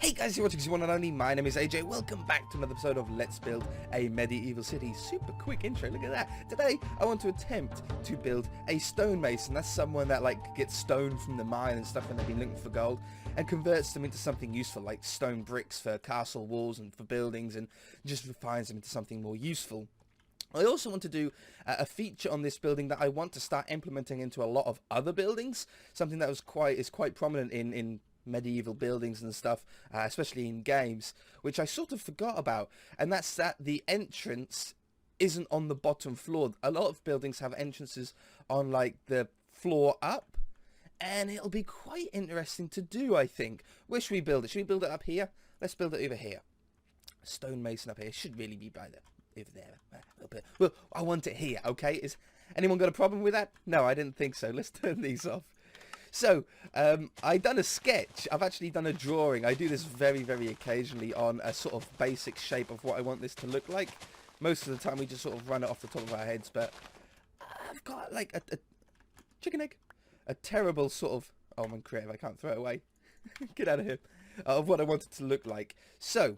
Hey guys, you're watching one and only. My name is AJ. Welcome back to another episode of Let's Build a Medieval City. Super quick intro, look at that. Today, I want to attempt to build a stonemason. That's someone that gets stone from the mine and stuff when they've been looking for gold and converts them into something useful like stone bricks for castle walls and for buildings and just refines them into something more useful. I also want to do a feature on this building that I want to start implementing into a lot of other buildings. Something that is quite prominent in medieval buildings and stuff, especially in games, which I sort of forgot about, and that's that the entrance isn't on the bottom floor. A lot of buildings have entrances on like the floor up, and it'll be quite interesting to do, I think. Where should we build it? Should we build it up here? Let's build it over here. Stonemason up here. Should really be by there. Over there. Well, I want it here, okay? Is anyone got a problem with that? No, I didn't think so. Let's turn these off. So, I've done a sketch. I've actually done a drawing. I do this very, very occasionally on a sort of basic shape of what I want this to look like. Most of the time we just sort of run it off the top of our heads, but I've got like a chicken egg. A terrible sort of... Oh, I'm creative. I can't throw it away. Get out of here. Of what I want it to look like. So,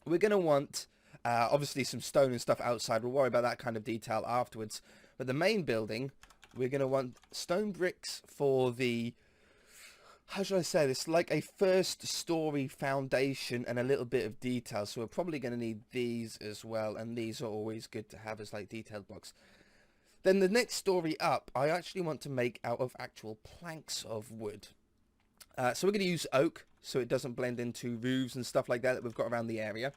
we're going to want... obviously some stone and stuff outside. We'll worry about that kind of detail afterwards. But the main building, we're going to want stone bricks for the, how should I say this, like a first story foundation and a little bit of detail. So we're probably going to need these as well. And these are always good to have as like detailed blocks. Then the next story up, I actually want to make out of actual planks of wood. So we're going to use oak so it doesn't blend into roofs and stuff like that we've got around the area.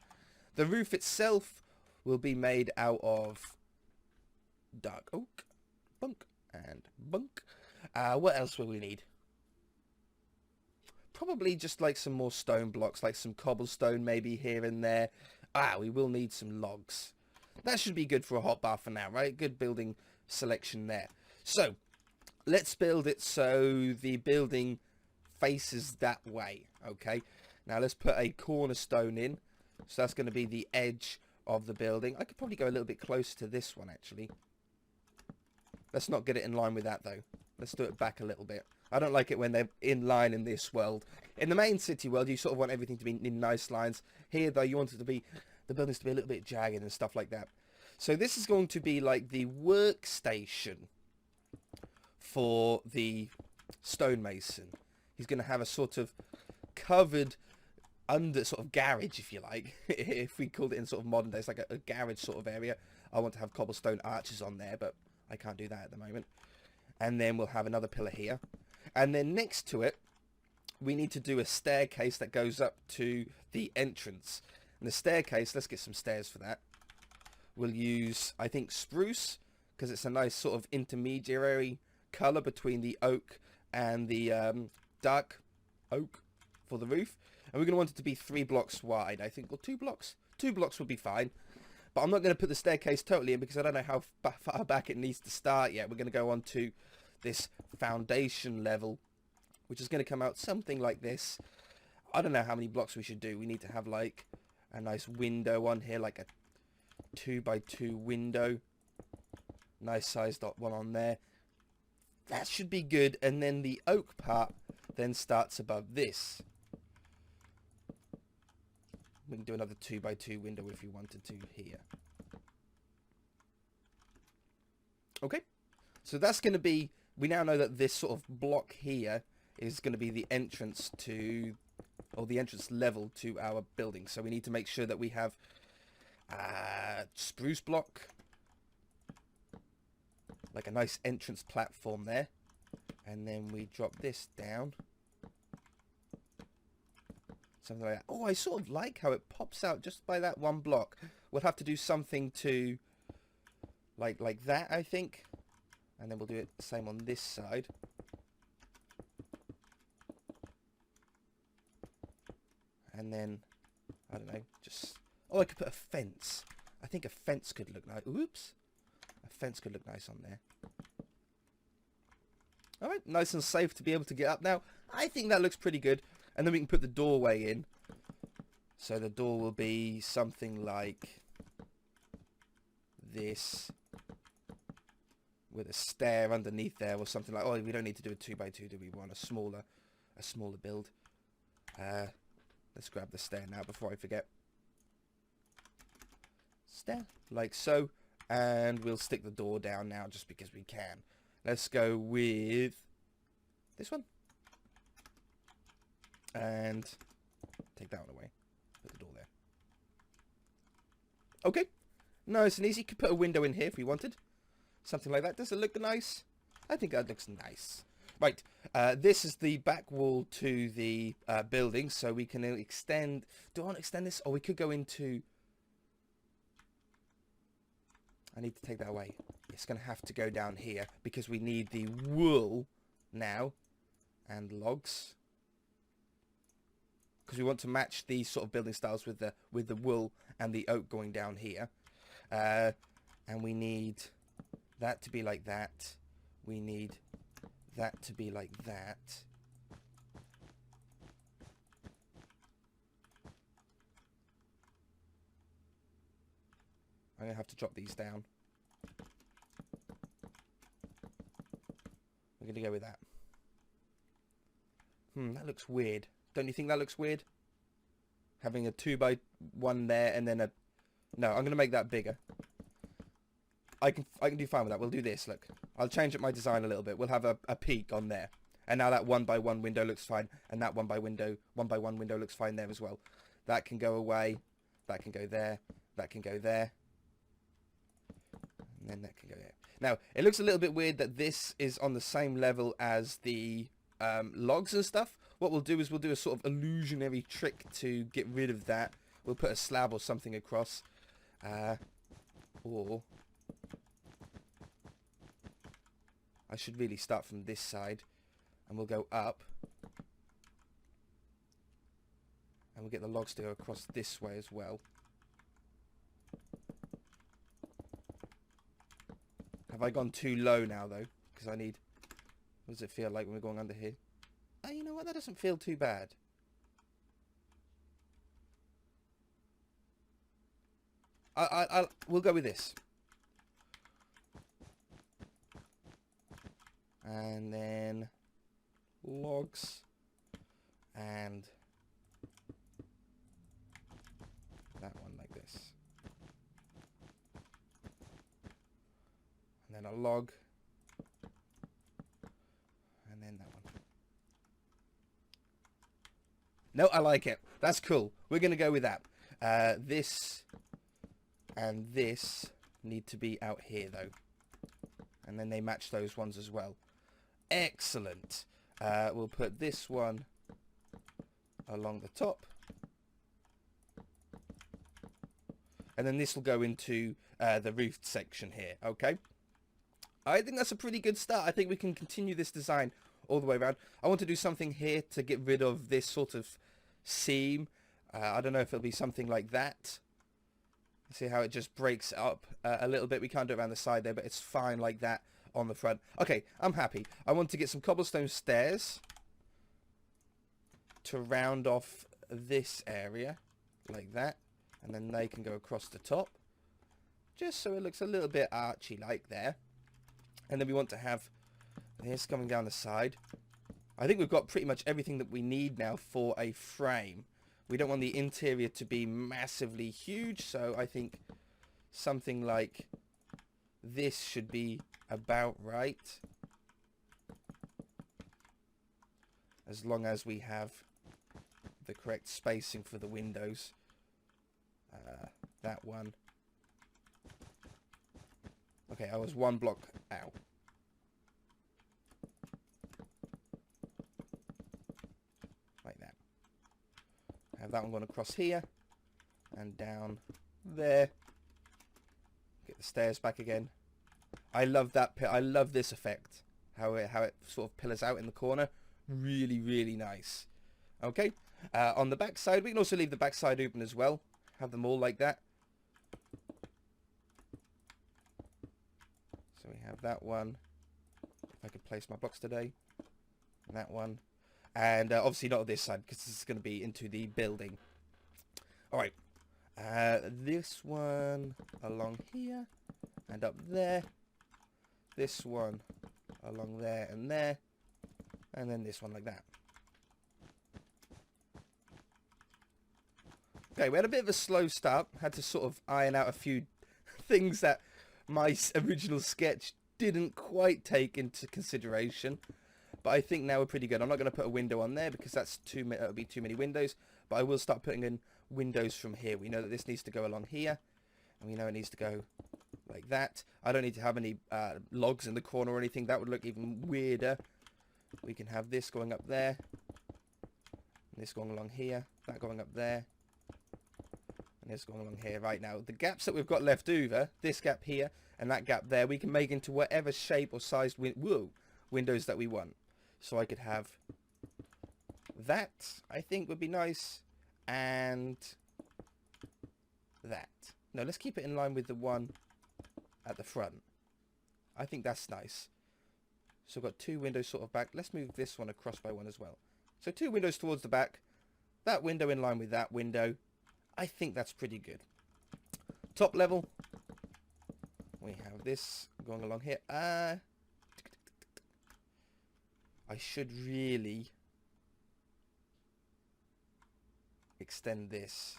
The roof itself will be made out of dark oak, bunk, and bunk. What else will we need? Probably just like some more stone blocks, like some cobblestone maybe here and there. We will need some logs. That should be good for a hotbar for now, right? Good building selection there. So, let's build it so the building faces that way, okay? Now let's put a cornerstone in. So that's going to be the edge of the building. I could probably go a little bit closer to this one, actually. Let's not get it in line with that, though. Let's do it back a little bit. I don't like it when they're in line in this world. In the main city world, you sort of want everything to be in nice lines. Here, though, you want it to be, the buildings to be a little bit jagged and stuff like that. So this is going to be like the workstation for the stonemason. He's going to have a sort of covered... under sort of garage, if you like, if we called it in sort of modern days, like a garage sort of area. I want to have cobblestone arches on there, but I can't do that at the moment. And then we'll have another pillar here. And then next to it, we need to do a staircase that goes up to the entrance. And the staircase, let's get some stairs for that. We'll use, I think, spruce, because it's a nice sort of intermediary colour between the oak and the dark oak for the roof. And we're going to want it to be 3 blocks wide, I think, or 2 blocks. 2 blocks would be fine. But I'm not going to put the staircase totally in because I don't know how far back it needs to start yet. We're going to go on to this foundation level, which is going to come out something like this. I don't know how many blocks we should do. We need to have like a nice window on here, like a 2x2 window. Nice sized one on there. That should be good. And then the oak part then starts above this. We can do another 2x2 window if you wanted to here. Okay. So that's going to be... We now know that this sort of block here is going to be the entrance to... or the entrance level to our building. So we need to make sure that we have spruce block. Like a nice entrance platform there. And then we drop this down. Something like that. Oh, I sort of like how it pops out just by that one block. We'll have to do something to like that, I think. And then we'll do it the same on this side. And then, I don't know, just... Oh, I could put a fence. I think a fence could look nice. Oops. A fence could look nice on there. Alright, nice and safe to be able to get up now. I think that looks pretty good. And then we can put the doorway in. So the door will be something like this. With a stair underneath there or something like... Oh, we don't need to do a 2x2, do we? We want a smaller build. Let's grab the stair now before I forget. Stair, like so. And we'll stick the door down now just because we can. Let's go with this one. And take that one away. Put the door there. Okay. Nice and easy. You could put a window in here if we wanted. Something like that. Does it look nice? I think that looks nice. Right. This is the back wall to the building. So we can extend. Do I want to extend this? Or we could go into... I need to take that away. It's going to have to go down here because we need the wool now and logs. Because we want to match these sort of building styles with the wool and the oak going down here. And we need that to be like that. We need that to be like that. I'm going to have to drop these down. We're going to go with that. That looks weird. Don't you think that looks weird? Having a 2x1 there and then a... No, I'm going to make that bigger. I can do fine with that. We'll do this, look. I'll change up my design a little bit. We'll have a peak on there. And now that 1x1 window looks fine. And that 1x1 window looks fine there as well. That can go away. That can go there. That can go there. And then that can go there. Now, it looks a little bit weird that this is on the same level as the logs and stuff. What we'll do is we'll do a sort of illusionary trick to get rid of that. We'll put a slab or something across. Or... I should really start from this side. And we'll go up. And we'll get the logs to go across this way as well. Have I gone too low now, though? Because I need... What does it feel like when we're going under here? Oh, you know what? That doesn't feel too bad. We'll go with this. And then... logs. And... that one like this. And then a log. And then that one. No, I like it. That's cool. We're going to go with that. This and this need to be out here, though. And then they match those ones as well. Excellent. We'll put this one along the top. And then this will go into the roofed section here, okay? I think that's a pretty good start. I think we can continue this design all the way around. I want to do something here to get rid of this sort of seam. I don't know if it'll be something like that. See how it just breaks up a little bit. We can't do it around the side there, but it's fine like that on the front. Okay, I'm happy. I want to get some cobblestone stairs to round off this area like that. And then they can go across the top. Just so it looks a little bit archy-like there. And then we want to have this coming down the side. I think we've got pretty much everything that we need now for a frame. We don't want the interior to be massively huge. So I think something like this should be about right. As long as we have the correct spacing for the windows. That one. Okay, I was one block out. Like that. Have that one going across here. And down there. Get the stairs back again. I love that. I love this effect. How it sort of pillars out in the corner. Really, really nice. Okay. On the back side, we can also leave the back side open as well. Have them all like that. So we have that one. If I could place my blocks today. That one. And obviously not on this side because this is going to be into the building. Alright. This one along here. And up there. This one along there and there. And then this one like that. Okay, we had a bit of a slow start. Had to sort of iron out a few things that my original sketch didn't quite take into consideration. But I think now we're pretty good. I'm not going to put a window on there because that'll be too many windows. But I will start putting in windows from here. We know that this needs to go along here. And we know it needs to go like that. I don't need to have any logs in the corner or anything. That would look even weirder. We can have this going up there. And this going along here. That going up there. And this going along here. Right now, the gaps that we've got left over, this gap here and that gap there, we can make into whatever shape or size windows that we want. So I could have that, I think would be nice. And that. No, let's keep it in line with the one at the front. I think that's nice. So I've got two windows sort of back. Let's move this one across by one as well. So two windows towards the back. That window in line with that window. I think that's pretty good. Top level. We have this going along here. I should really extend this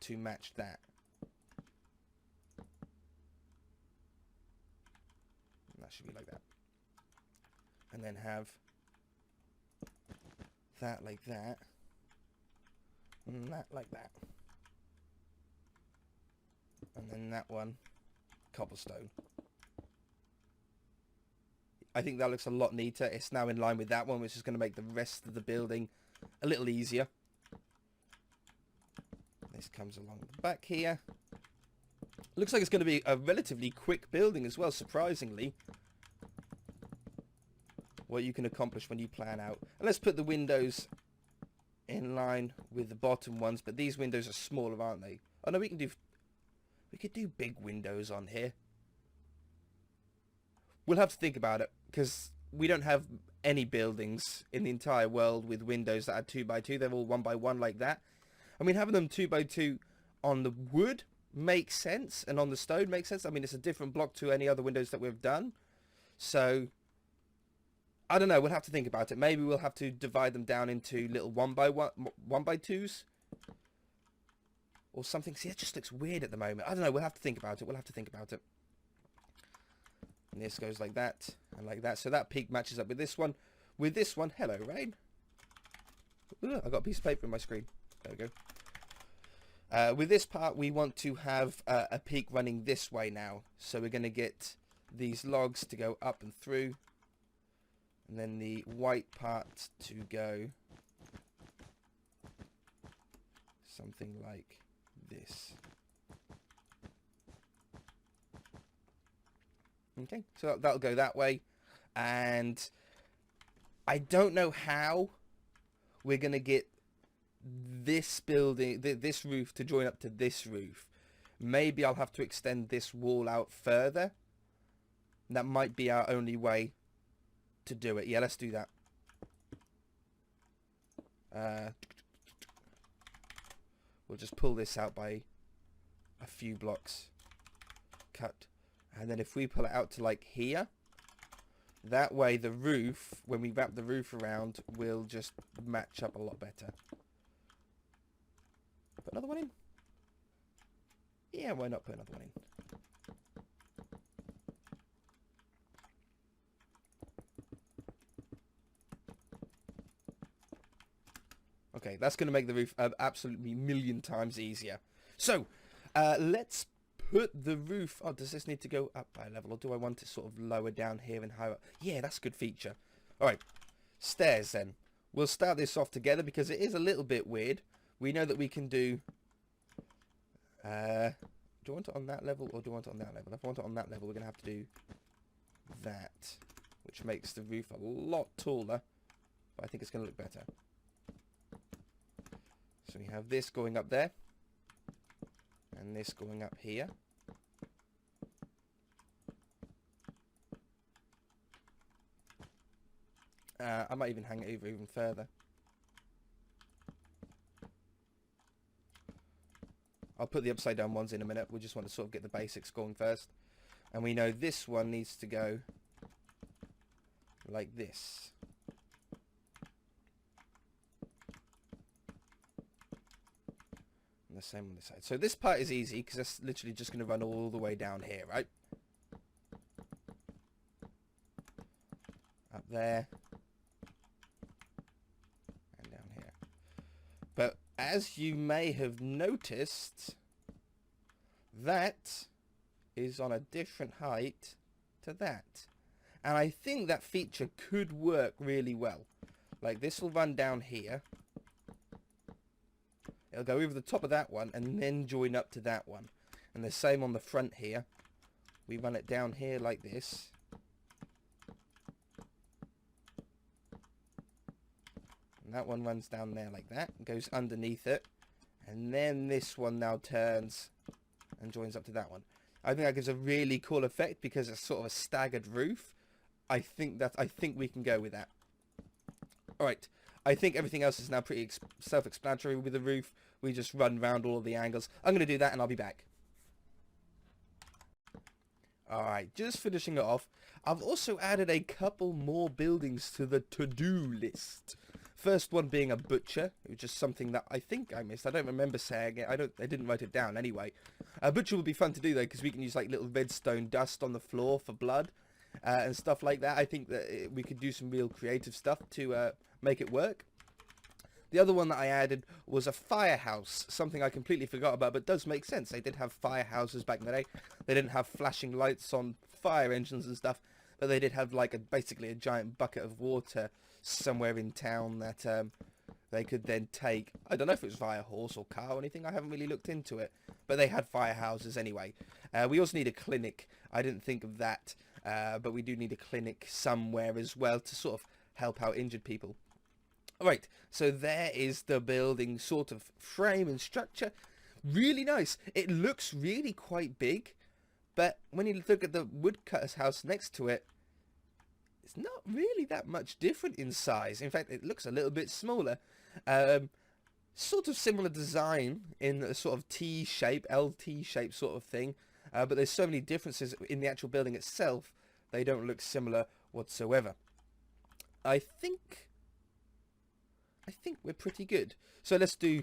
to match that. And that should be like that. And then have that like that. And that like that. And then that one, cobblestone. I think that looks a lot neater. It's now in line with that one, which is going to make the rest of the building a little easier. This comes along the back here. Looks like it's going to be a relatively quick building as well, surprisingly. What you can accomplish when you plan out. And let's put the windows in line with the bottom ones, but these windows are smaller, aren't they? Oh no, we could do big windows on here. We'll have to think about it, because we don't have any buildings in the entire world with windows that are 2x2. They're all 1x1 like that. I mean, having them 2x2 on the wood makes sense, and on the stone makes sense. I mean, it's a different block to any other windows that we've done. So, I don't know. We'll have to think about it. Maybe we'll have to divide them down into little 1x2s. Or something. See, it just looks weird at the moment. I don't know. We'll have to think about it. We'll have to think about it. And this goes like that and like that. So that peak matches up with this one. With this one, hello, rain. Ooh, I got a piece of paper in my screen. There we go. With this part, we want to have a peak running this way now. So we're going to get these logs to go up and through. And then the white part to go something like this. Okay, so that'll go that way. And I don't know how we're going to get this building, this roof to join up to this roof. Maybe I'll have to extend this wall out further. That might be our only way to do it. Yeah, let's do that. We'll just pull this out by a few blocks. Cut. And then if we pull it out to like here, that way the roof, when we wrap the roof around, will just match up a lot better. Put another one in? Yeah, why not put another one in? Okay, that's going to make the roof absolutely a million times easier. So, let's put the roof... Oh, does this need to go up by a level? Or do I want it sort of lower down here and higher up? Yeah, that's a good feature. Alright, stairs then. We'll start this off together because it is a little bit weird. We know that we can do... do I want it on that level or do I want it on that level? If I want it on that level, we're going to have to do that. Which makes the roof a lot taller. But I think it's going to look better. So we have this going up there. And this going up here. I might even hang it over even further. I'll put the upside down ones in a minute. We just want to sort of get the basics going first. And we know this one needs to go like this. And the same on this side. So this part is easy because that's literally just going to run all the way down here, right? Up there. And down here. But as you may have noticed, that is on a different height to that. And I think that feature could work really well. Like this will run down here. It'll go over the top of that one and then join up to that one. And the same on the front here. We run it down here like this. And that one runs down there like that. And goes underneath it. And then this one now turns and joins up to that one. I think that gives a really cool effect because it's sort of a staggered roof. I think we can go with that. Alright, I think everything else is now pretty self-explanatory with the roof. We just run round all of the angles. I'm going to do that and I'll be back. Alright, just finishing it off. I've also added a couple more buildings to the to-do list. First one being a butcher, which is something that I think I missed. I don't remember saying it. I didn't write it down anyway. A butcher would be fun to do though, because we can use like little redstone dust on the floor for blood and stuff like that. I think that we could do some real creative stuff to make it work. The other one that I added was a firehouse, something I completely forgot about, but does make sense. They did have firehouses back in the day. They didn't have flashing lights on fire engines and stuff, but they did have like basically a giant bucket of water somewhere in town that they could then take. I don't know if it was via horse or car or anything. I haven't really looked into it, but they had firehouses anyway. We also need a clinic. I didn't think of that, but we do need a clinic somewhere as well to sort of help out injured people. Alright, so there is the building sort of frame and structure. Really nice. It looks really quite big, but when you look at the woodcutter's house next to it, it's not really that much different in size. In fact, it looks a little bit smaller. Sort of similar design in a sort of T shape, LT shape sort of thing. But there's so many differences in the actual building itself, they don't look similar whatsoever. I think we're pretty good. So let's do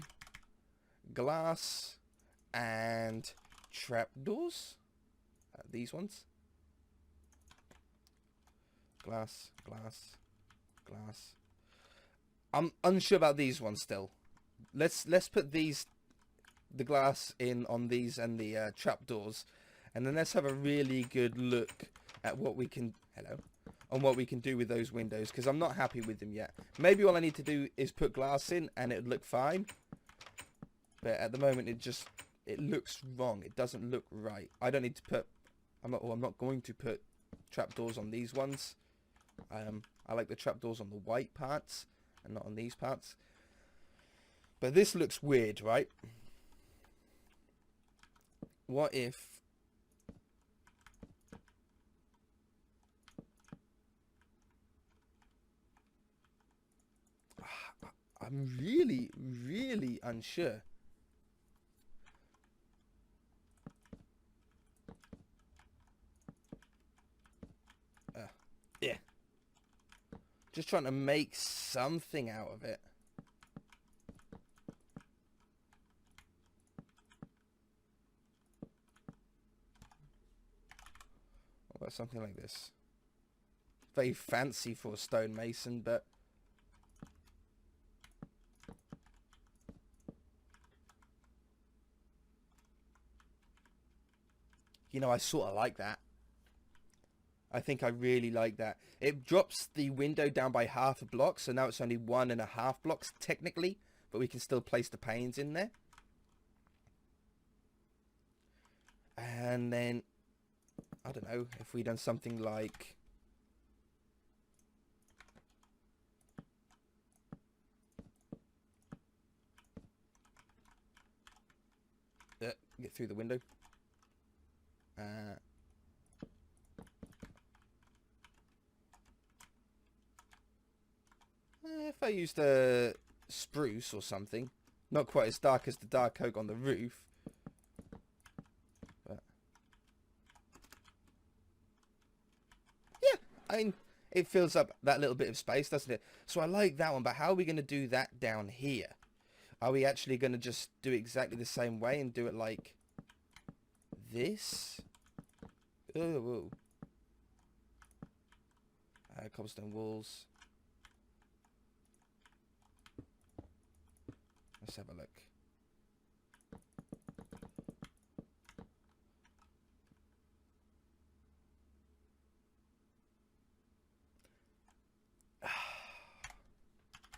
glass and trapdoors. These ones. Glass, glass, glass. I'm unsure about these ones still. Let's put the glass in on these and the trapdoors, and then let's have a really good look at what we can. On what we can do with those windows, because I'm not happy with them yet. Maybe all I need to do is put glass in and it would look fine, but at the moment it looks wrong. It doesn't look right. I don't need to put I'm not going to put trapdoors on these ones. I like the trapdoors on the white parts and not on these parts. But this looks weird, right? What if I'm really, really unsure. Yeah. Just trying to make something out of it. What about something like this? Very fancy for a stonemason, but you know, I sort of like that. I think I really like that. It drops the window down by half a block, so now it's only 1.5 blocks technically, but we can still place the panes in there. And then, I don't know, if we done something like get through the window. If I used a spruce or something, not quite as dark as the dark oak on the roof, but yeah, I mean, it fills up that little bit of space, doesn't it? So I like that one, but how are we going to do that down here? Are we actually going to just do it exactly the same way and do it like this? Oh, cobblestone walls. Let's have a look.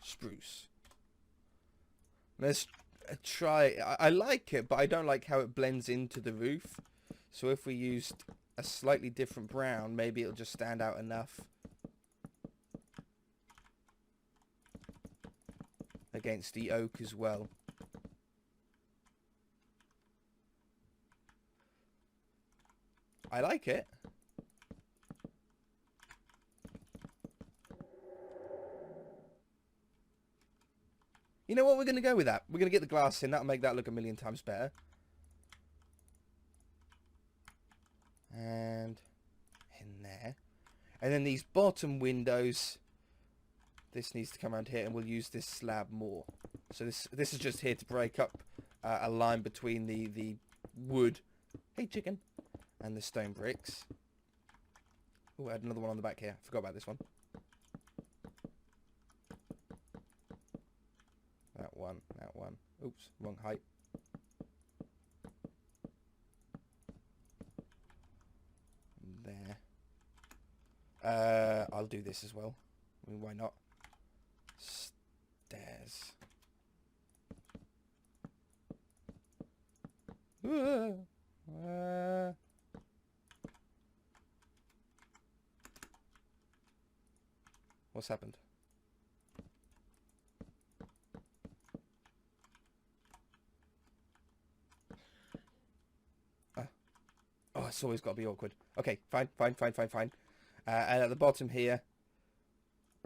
Spruce. Let's try. I like it, but I don't like how it blends into the roof. So if we used a slightly different brown, maybe it'll just stand out enough against the oak as well. I like it. You know what? We're going to go with that. We're going to get the glass in. That'll make that look a million times better. And in there. And then these bottom windows, this needs to come around here, and we'll use this slab more. So this is just here to break up a line between the wood, hey chicken, and the stone bricks. Oh, I had another one on the back here. I forgot about this one. That one. Oops, wrong height. There. I'll do this as well. I mean, why not? Stairs. What's happened? Oh, it's always got to be awkward. Okay, fine. And at the bottom here,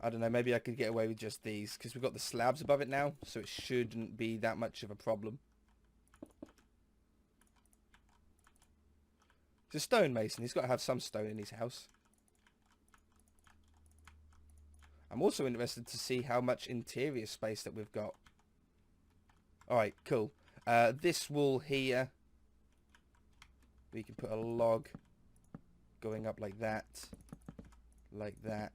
I don't know, maybe I could get away with just these, because we've got the slabs above it now, so it shouldn't be that much of a problem. It's a stonemason. He's got to have some stone in his house. I'm also interested to see how much interior space that we've got. Alright, cool. This wall here, we can put a log going up like that, and like that.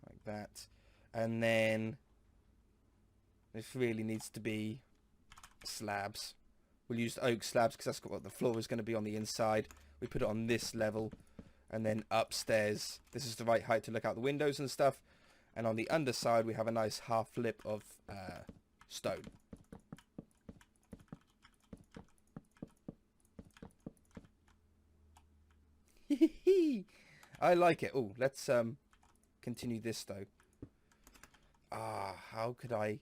Like that. And then this really needs to be slabs. We'll use oak slabs because that's what the floor is going to be on the inside. We put it on this level. And then upstairs, this is the right height to look out the windows and stuff. And on the underside, we have a nice half lip of stone. I like it. Oh, let's continue this though. How could I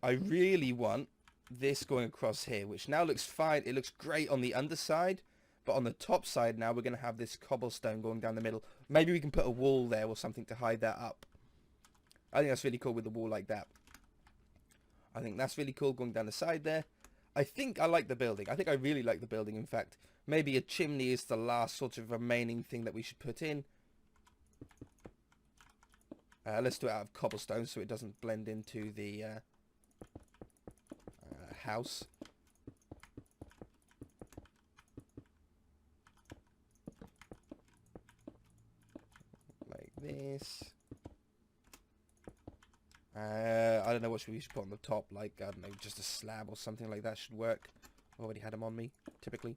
really want this going across here, which now looks fine. It looks great on the underside. But on the top side now, we're going to have this cobblestone going down the middle. Maybe we can put a wall there or something to hide that up. I think that's really cool with the wall like that. I think that's really cool going down the side there. I think I like the building. I think I really like the building, in fact. Maybe a chimney is the last sort of remaining thing that we should put in. Let's do it out of cobblestone so it doesn't blend into the house. This. I don't know what we should put on the top, like, I don't know, just a slab or something like that should work. Already had them on me, typically.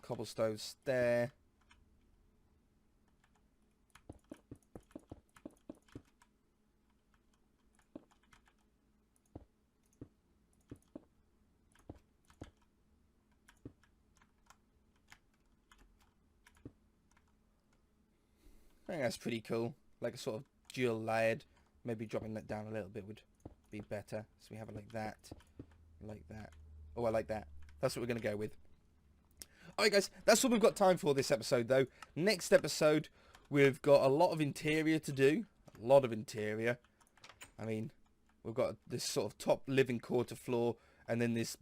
Cobblestones there. I think that's pretty cool. Like a sort of dual layered. Maybe dropping that down a little bit would be better. So we have it like that. Like that. Oh, I like that. That's what we're going to go with. Alright guys, that's all we've got time for this episode though. Next episode, we've got a lot of interior to do. A lot of interior. I mean, we've got this sort of top living quarter floor. And then this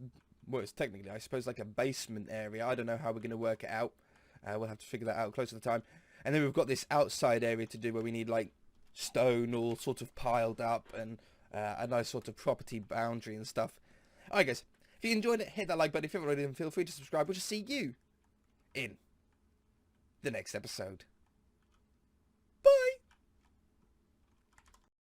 well, it's technically, I suppose, like a basement area. I don't know how we're going to work it out. We'll have to figure that out closer to the time. And then we've got this outside area to do where we need like stone all sort of piled up and a nice sort of property boundary and stuff. Alright guys, if you enjoyed it, hit that like button. If you haven't already, then feel free to subscribe. We'll just see you in the next episode.